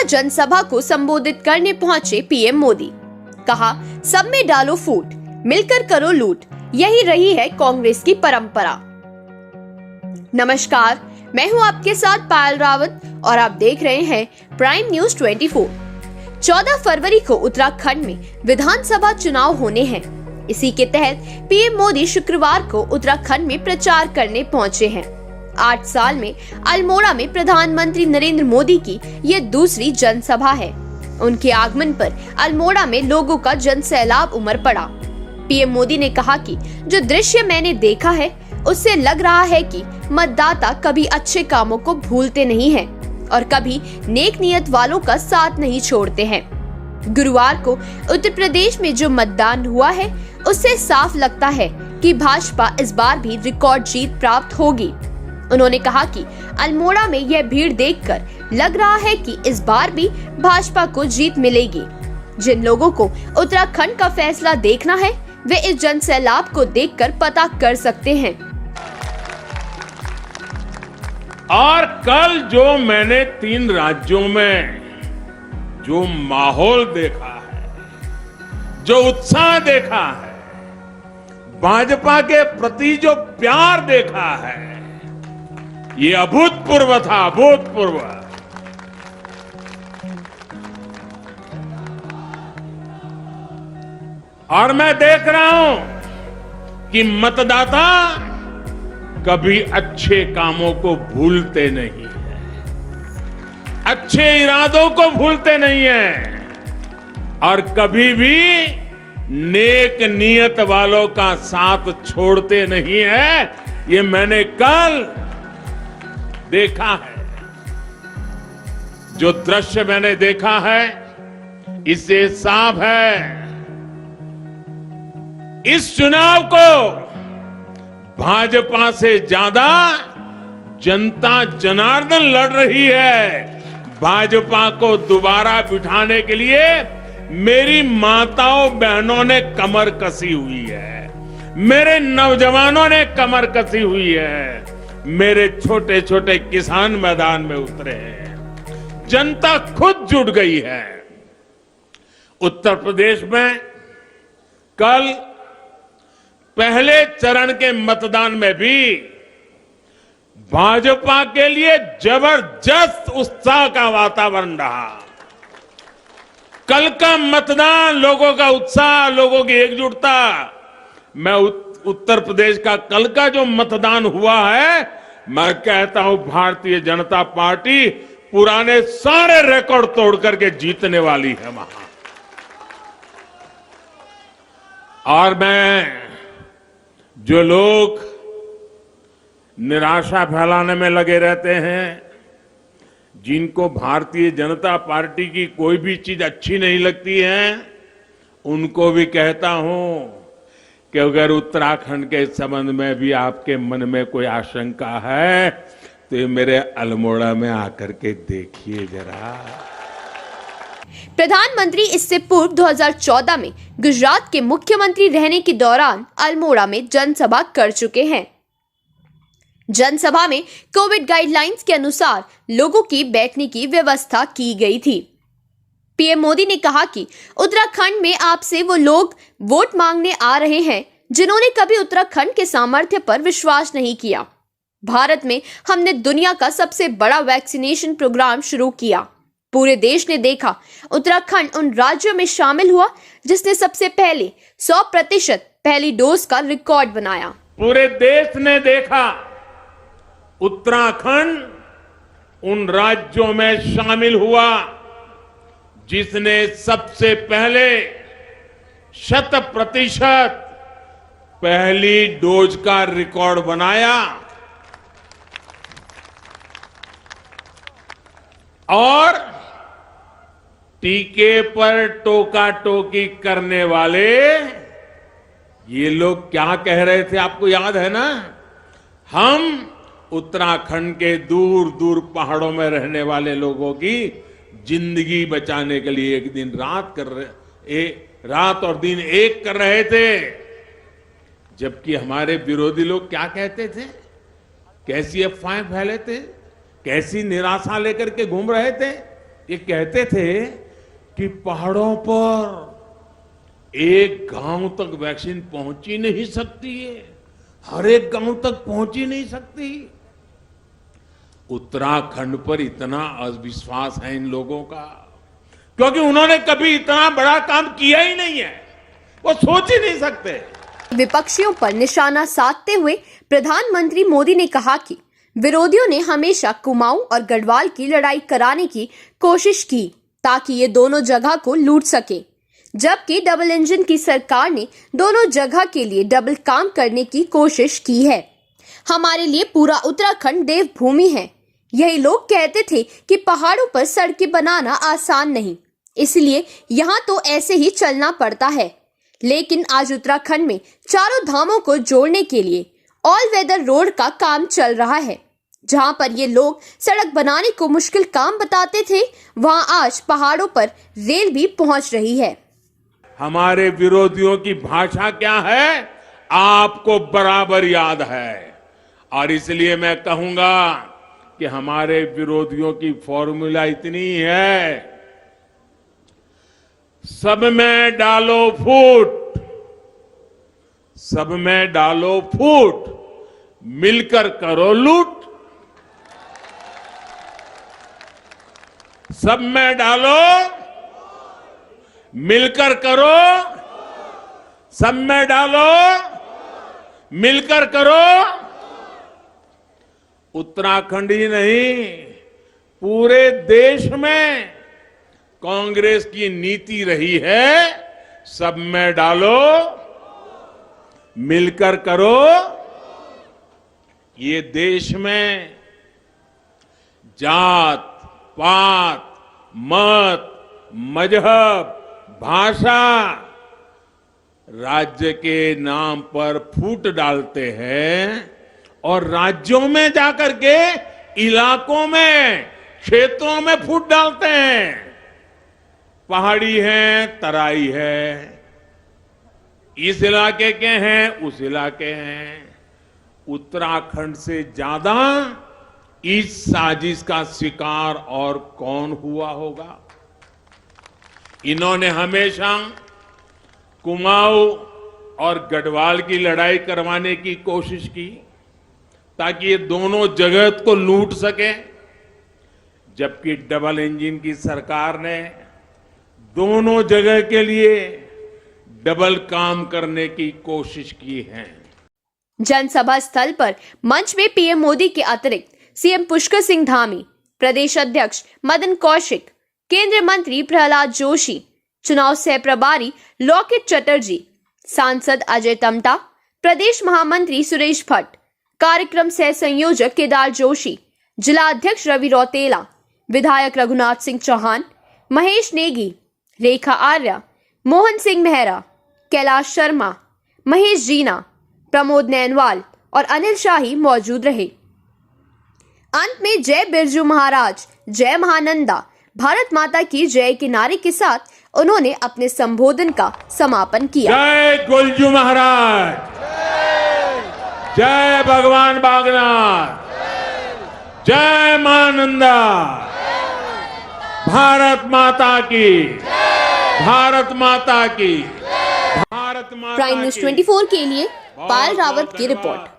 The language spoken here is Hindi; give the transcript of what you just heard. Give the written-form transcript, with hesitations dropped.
जनसभा को संबोधित करने पहुंचे पीएम मोदी। कहा, सब में डालो फूट, मिलकर करो लूट, यही रही है कांग्रेस की परंपरा। नमस्कार, मैं हूं आपके साथ पायल रावत और आप देख रहे हैं प्राइम न्यूज 24। 14 फरवरी को उत्तराखंड में विधानसभा चुनाव होने हैं। इसी के तहत पीएम मोदी शुक्रवार को उत्तराखंड में प्रचार करने पहुंचे हैं। 8 साल में अल्मोड़ा में प्रधानमंत्री नरेंद्र मोदी की ये दूसरी जनसभा है। उनके आगमन पर अल्मोड़ा में लोगों का जनसैलाब उमड़ पड़ा। पीएम मोदी ने कहा कि जो दृश्य मैंने देखा है उससे लग रहा है कि मतदाता कभी अच्छे कामों को भूलते नहीं हैं और कभी नेक नियत वालों का साथ नहीं छोड़ते हैं। गुरुवार को उत्तर प्रदेश में जो मतदान हुआ है उससे साफ लगता है कि भाजपा इस बार भी रिकॉर्ड जीत प्राप्त होगी। उन्होंने कहा कि अल्मोड़ा में यह भीड़ देखकर लग रहा है कि इस बार भी भाजपा को जीत मिलेगी। जिन लोगों को उत्तराखंड का फैसला देखना है वे इस जनसैलाब को देखकर पता कर सकते हैं। और कल जो मैंने 3 राज्यों में जो माहौल देखा है, जो उत्साह देखा है, भाजपा के प्रति जो प्यार देखा है, ये अभूतपूर्व था, अभूतपूर्व। और मैं देख रहा हूं कि मतदाता कभी अच्छे कामों को भूलते नहीं है, अच्छे इरादों को भूलते नहीं है और कभी भी नेक नियत वालों का साथ छोड़ते नहीं है। ये मैंने कल देखा है। जो दृश्य मैंने देखा है इससे साफ है, इस चुनाव को भाजपा से ज्यादा जनता जनार्दन लड़ रही है। भाजपा को दोबारा बिठाने के लिए मेरी माताओं बहनों ने कमर कसी हुई है, मेरे नौजवानों ने कमर कसी हुई है, मेरे छोटे छोटे किसान मैदान में उतरे हैं। जनता खुद जुट गई है। उत्तर प्रदेश में कल पहले चरण के मतदान में भी भाजपा के लिए जबरदस्त उत्साह का वातावरण रहा। कल का मतदान, लोगों का उत्साह, लोगों की एकजुटता, मैं उत्तर प्रदेश का कल का जो मतदान हुआ है, मैं कहता हूं भारतीय जनता पार्टी पुराने सारे रिकॉर्ड तोड़ करके जीतने वाली है वहां। और मैं जो लोग निराशा फैलाने में लगे रहते हैं, जिनको भारतीय जनता पार्टी की कोई भी चीज अच्छी नहीं लगती है, उनको भी कहता हूं कि अगर उत्तराखंड के संबंध में भी आपके मन में कोई आशंका है तो ये मेरे अल्मोड़ा में आकर के देखिए जरा। प्रधानमंत्री इससे पूर्व 2014 में गुजरात के मुख्यमंत्री रहने के दौरान अल्मोड़ा में जनसभा कर चुके हैं। जनसभा में कोविड गाइडलाइंस के अनुसार लोगों की बैठने की व्यवस्था की गई थी। पीएम मोदी ने कहा कि उत्तराखंड में आपसे वो लोग वोट मांगने आ रहे हैं जिन्होंने कभी उत्तराखंड के सामर्थ्य पर विश्वास नहीं किया। भारत में हमने दुनिया का सबसे बड़ा वैक्सीनेशन प्रोग्राम शुरू किया। पूरे देश ने देखा, उत्तराखंड उन राज्यों में शामिल हुआ जिसने सबसे पहले 100% पहली डोज का रिकॉर्ड बनाया। पूरे देश ने देखा, उत्तराखंड उन राज्यों में शामिल हुआ जिसने सबसे पहले 100% पहली डोज का रिकॉर्ड बनाया। और टीके पर टोका टोकी करने वाले ये लोग क्या कह रहे थे, आपको याद है ना? हम उत्तराखंड के दूर दूर पहाड़ों में रहने वाले लोगों की जिंदगी बचाने के लिए एक दिन रात और दिन एक कर रहे थे, जबकि हमारे विरोधी लोग क्या कहते थे, कैसी अफवाहें फैले थे, कैसी निराशा लेकर के घूम रहे थे ये कहते थे कि पहाड़ों पर एक गांव तक वैक्सीन पहुंच ही नहीं सकती है, हर एक गांव तक पहुंच ही नहीं सकती। उत्तराखंड पर इतना अविश्वास है इन लोगों का, क्योंकि उन्होंने कभी इतना बड़ा काम किया ही नहीं है, वो सोच ही नहीं सकते। विपक्षियों पर निशाना साधते हुए प्रधानमंत्री मोदी ने कहा कि विरोधियों ने हमेशा कुमाऊं और गढ़वाल की लड़ाई कराने की कोशिश की ताकि ये दोनों जगह को लूट सके, जबकि डबल इंजन की सरकार ने दोनों जगह के लिए डबल काम करने की कोशिश की है। हमारे लिए पूरा उत्तराखंड देवभूमि है। यही लोग कहते थे कि पहाड़ों पर सड़कें बनाना आसान नहीं, इसलिए यहाँ तो ऐसे ही चलना पड़ता है। लेकिन आज उत्तराखंड में चारों धामों को जोड़ने के लिए ऑल वेदर रोड का काम चल रहा है। जहां पर ये लोग सड़क बनाने को मुश्किल काम बताते थे, वहां आज पहाड़ों पर रेल भी पहुंच रही है। हमारे विरोधियों की भाषा क्या है, आपको बराबर याद है, और इसलिए मैं कहूंगा कि हमारे विरोधियों की फॉर्मूला इतनी है, सब में डालो फूट, सब में डालो फूट, मिलकर करो लूट। सब में डालो, मिलकर करो, सब में डालो, मिलकर करो। उत्तराखंड ही नहीं, पूरे देश में कांग्रेस की नीति रही है, सब में डालो, मिलकर करो। ये देश में जात पात, मत, मजहब, भाषा, राज्य के नाम पर फूट डालते हैं और राज्यों में जाकर के इलाकों में, क्षेत्रों में फूट डालते हैं। पहाड़ी है, तराई है, इस इलाके के हैं, उस इलाके हैं। उत्तराखंड से ज्यादा इस साजिश का शिकार और कौन हुआ होगा। इन्होंने हमेशा कुमाऊं और गढ़वाल की लड़ाई करवाने की कोशिश की ताकि ये दोनों जगह को लूट सके, जबकि डबल इंजन की सरकार ने दोनों जगह के लिए डबल काम करने की कोशिश की है। जनसभा स्थल पर मंच में पीएम मोदी के अतिरिक्त सीएम पुष्कर सिंह धामी, प्रदेश अध्यक्ष मदन कौशिक, केंद्रीय मंत्री प्रहलाद जोशी, चुनाव सह प्रभारी लॉकेट चटर्जी, सांसद अजय टम्टा, प्रदेश महामंत्री सुरेश भट्ट, कार्यक्रम सह संयोजक केदार जोशी, जिला अध्यक्ष रवि रौतेला, विधायक रघुनाथ सिंह चौहान, महेश नेगी, रेखा आर्या, मोहन सिंह मेहरा, कैलाश शर्मा, महेश जीना, प्रमोद नैनवाल और अनिल शाही मौजूद रहे। अंत में जय बिरजू महाराज, जय महानंदा, भारत माता की जय के नारे के साथ उन्होंने अपने संबोधन का समापन किया। जय गुलजू महाराज, जय भगवान बागनाथ, जय महानंदा, भारत माता की, भारत माता की, भारत माता की। प्राइम न्यूज़ 24 के लिए पायल रावत की रिपोर्ट।